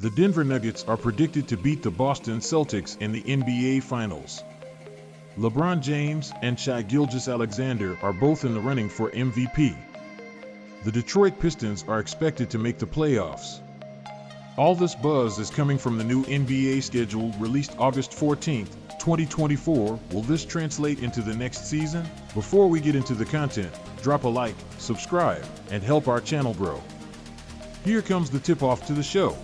The Denver Nuggets are predicted to beat the Boston Celtics in the NBA Finals. LeBron James and Shai Gilgeous-Alexander are both in the running for MVP. The Detroit Pistons are expected to make the playoffs. All this buzz is coming from the new NBA schedule released August 14th, 2024. Will this translate into the next season? Before we get into the content, drop a like, subscribe, and help our channel grow. Here comes the tip-off to the show.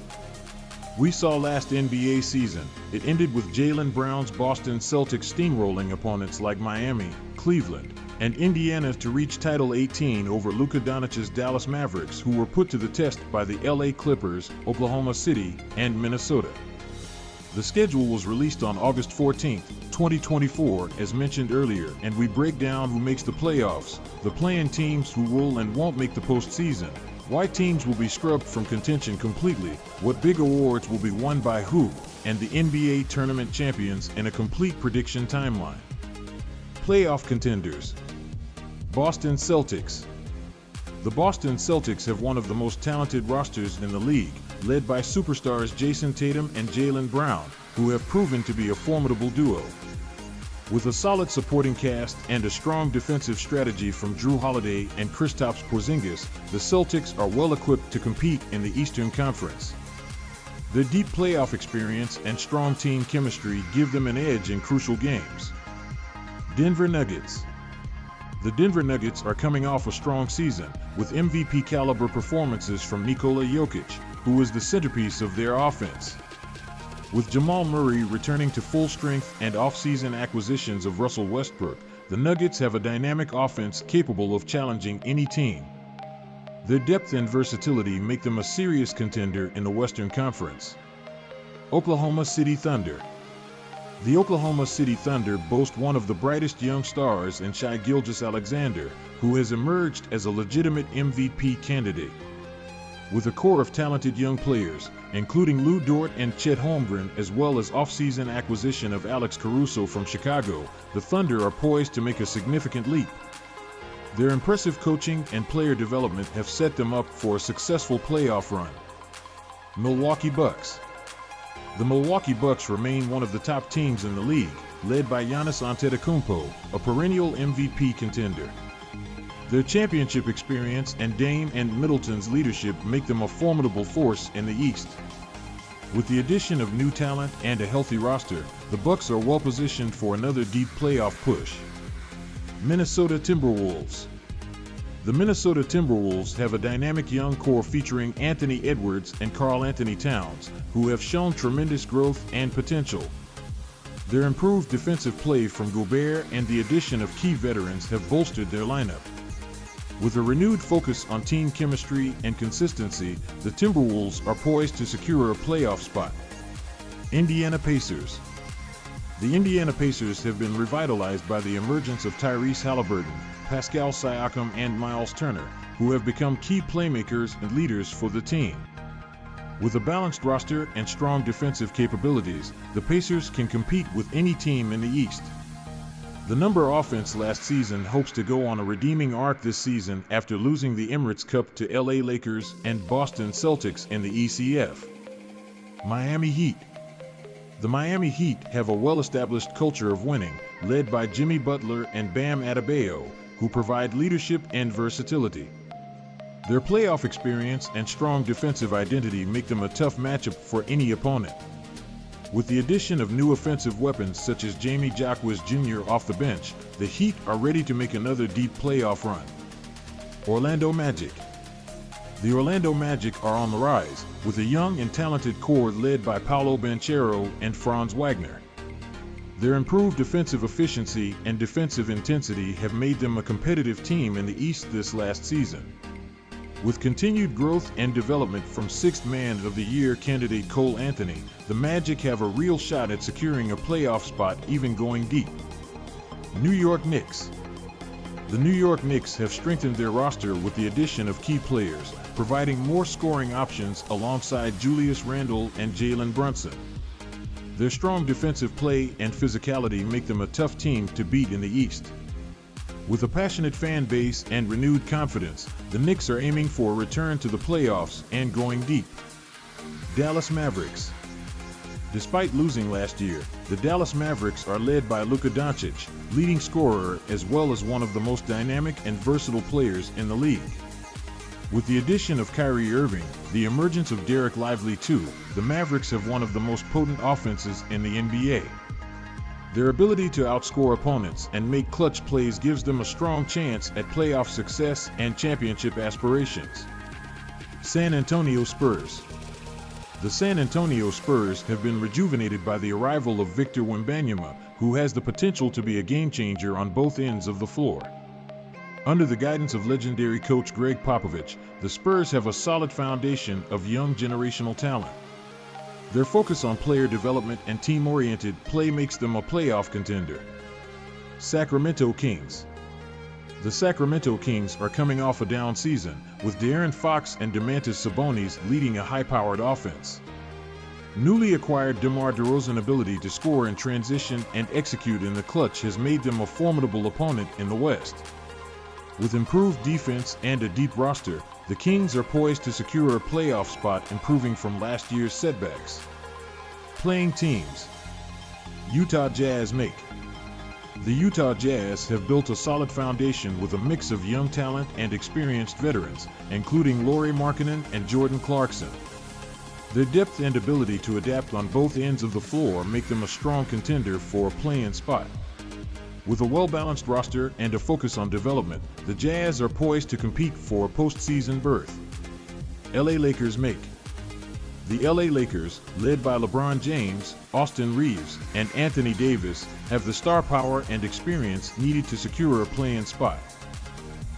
We saw last NBA season, it ended with Jaylen Brown's Boston Celtics steamrolling opponents like Miami, Cleveland, and Indiana to reach Title 18 over Luka Doncic's Dallas Mavericks, who were put to the test by the LA Clippers, Oklahoma City, and Minnesota. The schedule was released on August 14, 2024, as mentioned earlier, and we break down who makes the playoffs, the play-in teams who will and won't make the postseason, why teams will be scrubbed from contention completely, what big awards will be won by who, and the NBA tournament champions in a complete prediction timeline. Playoff contenders. Boston Celtics. The Boston Celtics have one of the most talented rosters in the league, led by superstars Jason Tatum and Jaylen Brown, who have proven to be a formidable duo. With a solid supporting cast and a strong defensive strategy from Jrue Holiday and Kristaps Porzingis, the Celtics are well equipped to compete in the Eastern Conference. Their deep playoff experience and strong team chemistry give them an edge in crucial games. Denver Nuggets. The Denver Nuggets are coming off a strong season, with MVP-caliber performances from Nikola Jokic, who is the centerpiece of their offense. With Jamal Murray returning to full strength and off-season acquisitions of Russell Westbrook, the Nuggets have a dynamic offense capable of challenging any team. Their depth and versatility make them a serious contender in the Western Conference. Oklahoma City Thunder. The Oklahoma City Thunder boast one of the brightest young stars in Shai Gilgeous-Alexander, who has emerged as a legitimate MVP candidate. With a core of talented young players, including Lou Dort and Chet Holmgren, as well as off-season acquisition of Alex Caruso from Chicago, the Thunder are poised to make a significant leap. Their impressive coaching and player development have set them up for a successful playoff run. Milwaukee Bucks. The Milwaukee Bucks remain one of the top teams in the league, led by Giannis Antetokounmpo, a perennial MVP contender. Their championship experience and Dame and Middleton's leadership make them a formidable force in the East. With the addition of new talent and a healthy roster, the Bucks are well positioned for another deep playoff push. Minnesota Timberwolves. The Minnesota Timberwolves have a dynamic young core featuring Anthony Edwards and Karl-Anthony Towns, who have shown tremendous growth and potential. Their improved defensive play from Gobert and the addition of key veterans have bolstered their lineup. With a renewed focus on team chemistry and consistency, the Timberwolves are poised to secure a playoff spot. Indiana Pacers. The Indiana Pacers have been revitalized by the emergence of Tyrese Halliburton, Pascal Siakam, and Miles Turner, who have become key playmakers and leaders for the team. With a balanced roster and strong defensive capabilities, the Pacers can compete with any team in the East. The number offense last season hopes to go on a redeeming arc this season after losing the Emirates Cup to LA Lakers and Boston Celtics in the ECF. Miami Heat. The Miami Heat have a well-established culture of winning, led by Jimmy Butler and Bam Adebayo, who provide leadership and versatility. Their playoff experience and strong defensive identity make them a tough matchup for any opponent. With the addition of new offensive weapons such as Jamie Jacquez Jr. off the bench, the Heat are ready to make another deep playoff run. Orlando Magic. The Orlando Magic are on the rise, with a young and talented core led by Paolo Banchero and Franz Wagner. Their improved defensive efficiency and defensive intensity have made them a competitive team in the East this last season. With continued growth and development from Sixth Man of the Year candidate Cole Anthony, the Magic have a real shot at securing a playoff spot, even going deep. New York Knicks. The New York Knicks have strengthened their roster with the addition of key players, providing more scoring options alongside Julius Randle and Jalen Brunson. Their strong defensive play and physicality make them a tough team to beat in the East. With a passionate fan base and renewed confidence, the Knicks are aiming for a return to the playoffs and going deep. Dallas Mavericks. Despite losing last year, the Dallas Mavericks are led by Luka Doncic, leading scorer as well as one of the most dynamic and versatile players in the league. With the addition of Kyrie Irving, the emergence of Derek Lively too, the Mavericks have one of the most potent offenses in the NBA. Their ability to outscore opponents and make clutch plays gives them a strong chance at playoff success and championship aspirations. San Antonio Spurs. The San Antonio Spurs have been rejuvenated by the arrival of Victor Wembanyama, who has the potential to be a game-changer on both ends of the floor. Under the guidance of legendary coach Greg Popovich, the Spurs have a solid foundation of young generational talent. Their focus on player development and team-oriented play makes them a playoff contender. Sacramento Kings. The Sacramento Kings are coming off a down season, with De'Aaron Fox and Domantas Sabonis leading a high-powered offense. Newly acquired DeMar DeRozan's ability to score in transition and execute in the clutch has made them a formidable opponent in the West. With improved defense and a deep roster, the Kings are poised to secure a playoff spot, improving from last year's setbacks. Playing teams. Utah Jazz make. The Utah Jazz have built a solid foundation with a mix of young talent and experienced veterans, including Lauri Markkanen and Jordan Clarkson. Their depth and ability to adapt on both ends of the floor make them a strong contender for a play-in spot. With a well-balanced roster and a focus on development, the Jazz are poised to compete for a postseason berth. LA Lakers make. The LA Lakers, led by LeBron James, Austin Reeves, and Anthony Davis, have the star power and experience needed to secure a play-in spot.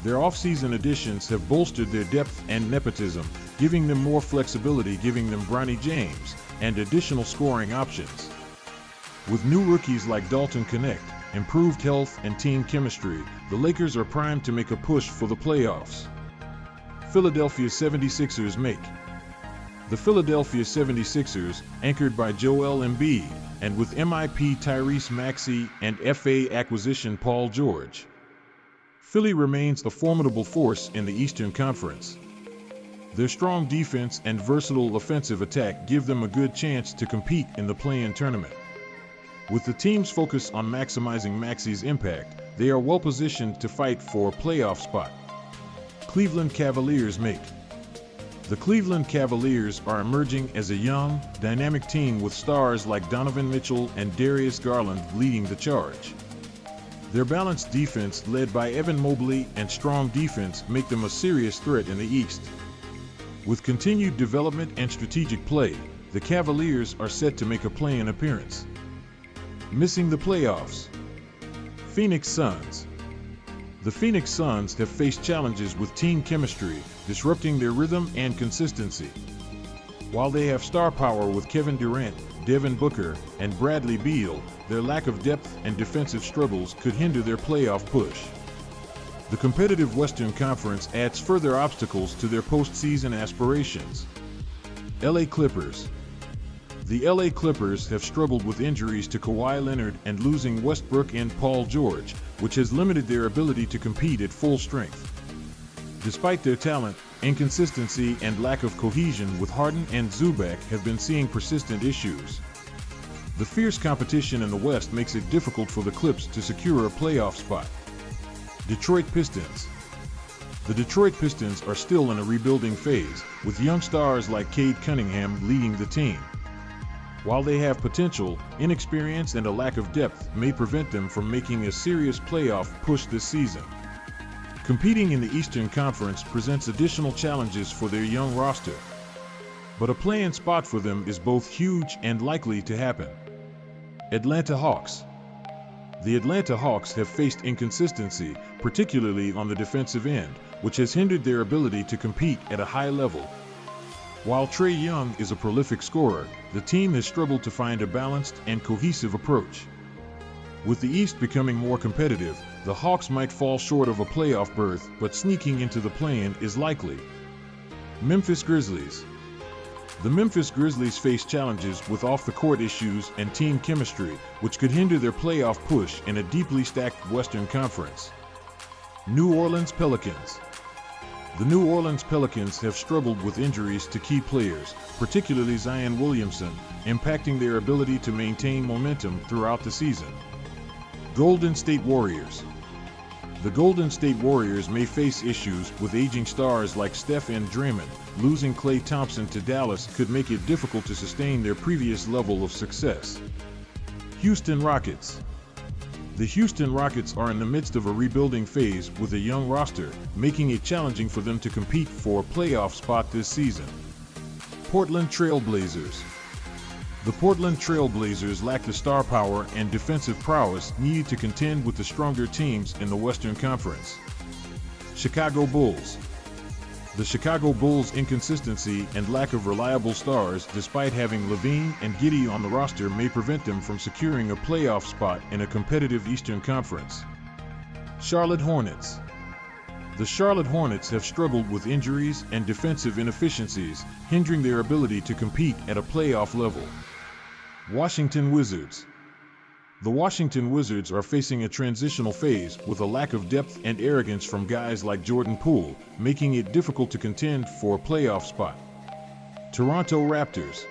Their off-season additions have bolstered their depth and nepotism, giving them more flexibility, giving them Bronny James and additional scoring options. With new rookies like Dalton Connect, improved health and team chemistry, the Lakers are primed to make a push for the playoffs. Philadelphia 76ers make. The Philadelphia 76ers, anchored by Joel Embiid, and with MIP Tyrese Maxey and FA acquisition Paul George. Philly remains a formidable force in the Eastern Conference. Their strong defense and versatile offensive attack give them a good chance to compete in the play-in tournament. With the team's focus on maximizing Maxey's impact, they are well positioned to fight for a playoff spot. Cleveland Cavaliers make. The Cleveland Cavaliers are emerging as a young, dynamic team with stars like Donovan Mitchell and Darius Garland leading the charge. Their balanced defense, led by Evan Mobley, and strong defense make them a serious threat in the East. With continued development and strategic play, the Cavaliers are set to make a play-in appearance. Missing the playoffs. Phoenix Suns. The Phoenix Suns have faced challenges with team chemistry, disrupting their rhythm and consistency. While they have star power with Kevin Durant, Devin Booker, and Bradley Beal, their lack of depth and defensive struggles could hinder their playoff push. The competitive Western Conference adds further obstacles to their postseason aspirations. LA Clippers. The LA Clippers have struggled with injuries to Kawhi Leonard and losing Westbrook and Paul George, which has limited their ability to compete at full strength. Despite their talent, inconsistency and lack of cohesion with Harden and Zubac have been seeing persistent issues. The fierce competition in the West makes it difficult for the Clips to secure a playoff spot. Detroit Pistons. The Detroit Pistons are still in a rebuilding phase, with young stars like Cade Cunningham leading the team. While they have potential, inexperience and a lack of depth may prevent them from making a serious playoff push this season. Competing in the Eastern Conference presents additional challenges for their young roster. But a play-in spot for them is both huge and likely to happen. Atlanta Hawks. The Atlanta Hawks have faced inconsistency, particularly on the defensive end, which has hindered their ability to compete at a high level. While Trae Young is a prolific scorer, the team has struggled to find a balanced and cohesive approach. With the East becoming more competitive, the Hawks might fall short of a playoff berth, but sneaking into the play-in is likely. Memphis Grizzlies. The Memphis Grizzlies face challenges with off-the-court issues and team chemistry, which could hinder their playoff push in a deeply stacked Western Conference. New Orleans Pelicans. The New Orleans Pelicans have struggled with injuries to key players, particularly Zion Williamson, impacting their ability to maintain momentum throughout the season. Golden State Warriors. The Golden State Warriors may face issues with aging stars like Steph and Draymond. Losing Klay Thompson to Dallas could make it difficult to sustain their previous level of success. Houston Rockets. The Houston Rockets are in the midst of a rebuilding phase with a young roster, making it challenging for them to compete for a playoff spot this season. Portland Trail Blazers. The Portland Trail Blazers lack the star power and defensive prowess needed to contend with the stronger teams in the Western Conference. Chicago Bulls. The Chicago Bulls' inconsistency and lack of reliable stars, despite having Levine and Giddey on the roster, may prevent them from securing a playoff spot in a competitive Eastern Conference. Charlotte Hornets. The Charlotte Hornets have struggled with injuries and defensive inefficiencies, hindering their ability to compete at a playoff level. Washington Wizards. The Washington Wizards are facing a transitional phase with a lack of depth and arrogance from guys like Jordan Poole, making it difficult to contend for a playoff spot. Toronto Raptors.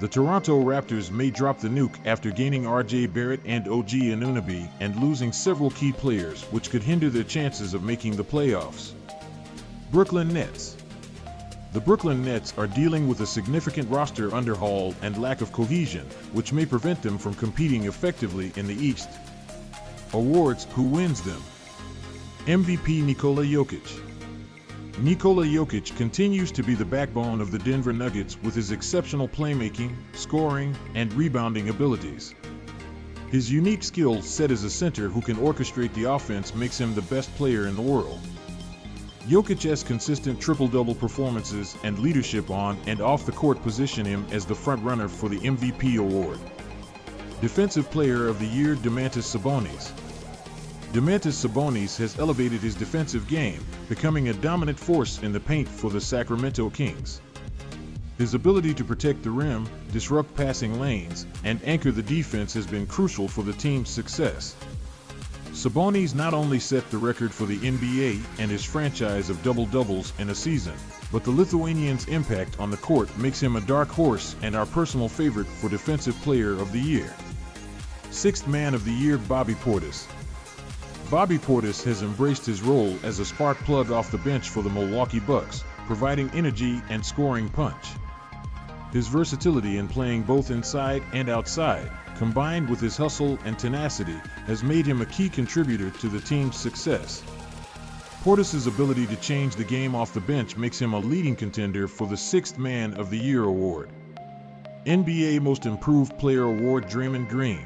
The Toronto Raptors may drop the nuke after gaining R.J. Barrett and OG Anunoby and losing several key players, which could hinder their chances of making the playoffs. Brooklyn Nets. The Brooklyn Nets are dealing with a significant roster underhaul and lack of cohesion, which may prevent them from competing effectively in the East. Awards: who wins them? MVP Nikola Jokic. Nikola Jokic continues to be the backbone of the Denver Nuggets with his exceptional playmaking, scoring, and rebounding abilities. His unique skill set as a center who can orchestrate the offense makes him the best player in the world. Jokic's consistent triple-double performances and leadership on and off the court position him as the front-runner for the MVP award. Defensive Player of the Year Domantas Sabonis. Domantas Sabonis has elevated his defensive game, becoming a dominant force in the paint for the Sacramento Kings. His ability to protect the rim, disrupt passing lanes, and anchor the defense has been crucial for the team's success. Sabonis not only set the record for the NBA and his franchise of double-doubles in a season, but the Lithuanian's impact on the court makes him a dark horse and our personal favorite for Defensive Player of the Year. Sixth Man of the Year Bobby Portis. Bobby Portis has embraced his role as a spark plug off the bench for the Milwaukee Bucks, providing energy and scoring punch. His versatility in playing both inside and outside, combined with his hustle and tenacity, has made him a key contributor to the team's success. Portis' ability to change the game off the bench makes him a leading contender for the Sixth Man of the Year award. NBA Most Improved Player Award Draymond Green.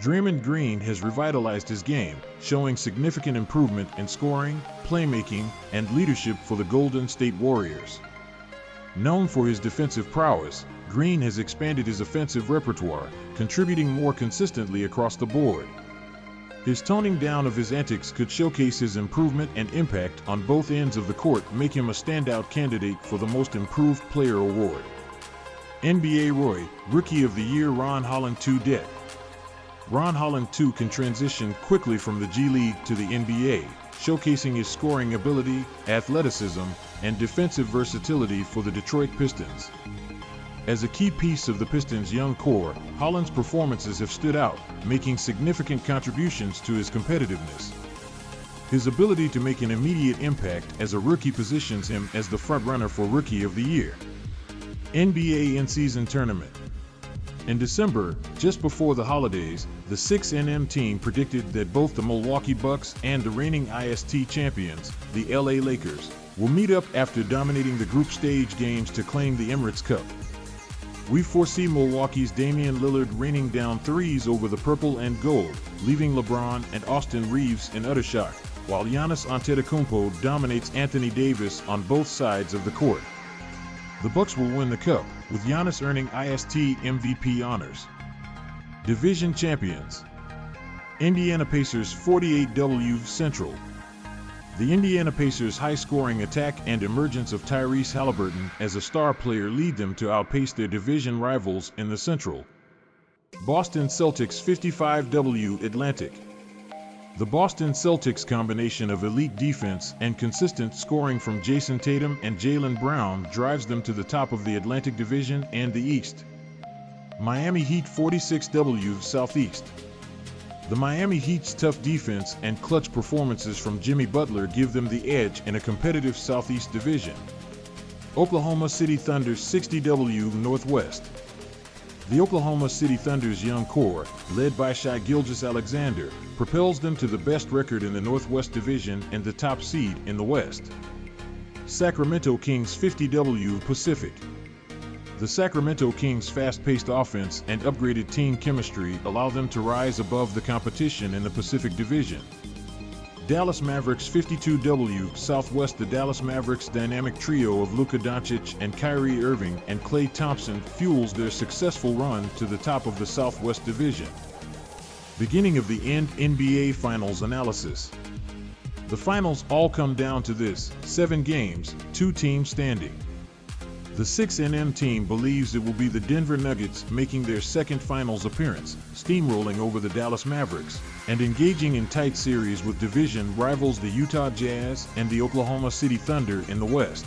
Draymond Green has revitalized his game, showing significant improvement in scoring, playmaking, and leadership for the Golden State Warriors. Known for his defensive prowess, Green has expanded his offensive repertoire, contributing more consistently across the board. His toning down of his antics could showcase his improvement and impact on both ends of the court, make him a standout candidate for the Most Improved Player award. NBA Rookie of the Year Ron Holland II. Ron Holland II can transition quickly from the G League to the NBA, showcasing his scoring ability, athleticism, and defensive versatility for the Detroit Pistons. As a key piece of the Pistons' young core, Holland's performances have stood out, making significant contributions to his competitiveness. His ability to make an immediate impact as a rookie positions him as the frontrunner for Rookie of the Year. NBA In-Season Tournament. In December, just before the holidays, the 6NM team predicted that both the Milwaukee Bucks and the reigning IST champions, the LA Lakers, will meet up after dominating the group stage games to claim the Emirates Cup. We foresee Milwaukee's Damian Lillard raining down threes over the purple and gold, leaving LeBron and Austin Reeves in utter shock, while Giannis Antetokounmpo dominates Anthony Davis on both sides of the court. The Bucks will win the cup, with Giannis earning IST MVP honors. Division Champions. Indiana Pacers 48W Central. The Indiana Pacers' high-scoring attack and emergence of Tyrese Halliburton as a star player lead them to outpace their division rivals in the Central. Boston Celtics 55W Atlantic. The Boston Celtics' combination of elite defense and consistent scoring from Jason Tatum and Jaylen Brown drives them to the top of the Atlantic Division and the East. Miami Heat 46W Southeast. The Miami Heat's tough defense and clutch performances from Jimmy Butler give them the edge in a competitive Southeast Division. Oklahoma City Thunder's 60W Northwest. The Oklahoma City Thunder's young core, led by Shai Gilgeous-Alexander, propels them to the best record in the Northwest Division and the top seed in the West. Sacramento Kings 50W Pacific. The Sacramento Kings' fast-paced offense and upgraded team chemistry allow them to rise above the competition in the Pacific Division. Dallas Mavericks 52W Southwest. The Dallas Mavericks' dynamic trio of Luka Doncic and Kyrie Irving and Klay Thompson fuels their successful run to the top of the Southwest Division. Beginning of the end NBA Finals analysis. The finals all come down to this: 7 games, 2 teams standing. The 6NM team believes it will be the Denver Nuggets making their second finals appearance, steamrolling over the Dallas Mavericks, and engaging in tight series with division rivals the Utah Jazz and the Oklahoma City Thunder in the West.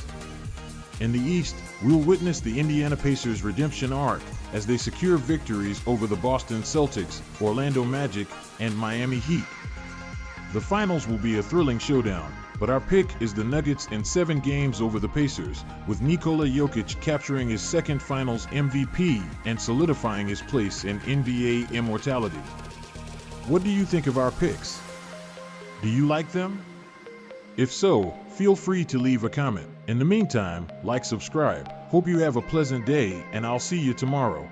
In the East, we'll witness the Indiana Pacers' redemption arc as they secure victories over the Boston Celtics, Orlando Magic, and Miami Heat. The finals will be a thrilling showdown, but our pick is the Nuggets in 7 games over the Pacers, with Nikola Jokic capturing his second Finals MVP and solidifying his place in NBA immortality. What do you think of our picks? Do you like them? If so, feel free to leave a comment. In the meantime, like, subscribe. Hope you have a pleasant day, and I'll see you tomorrow.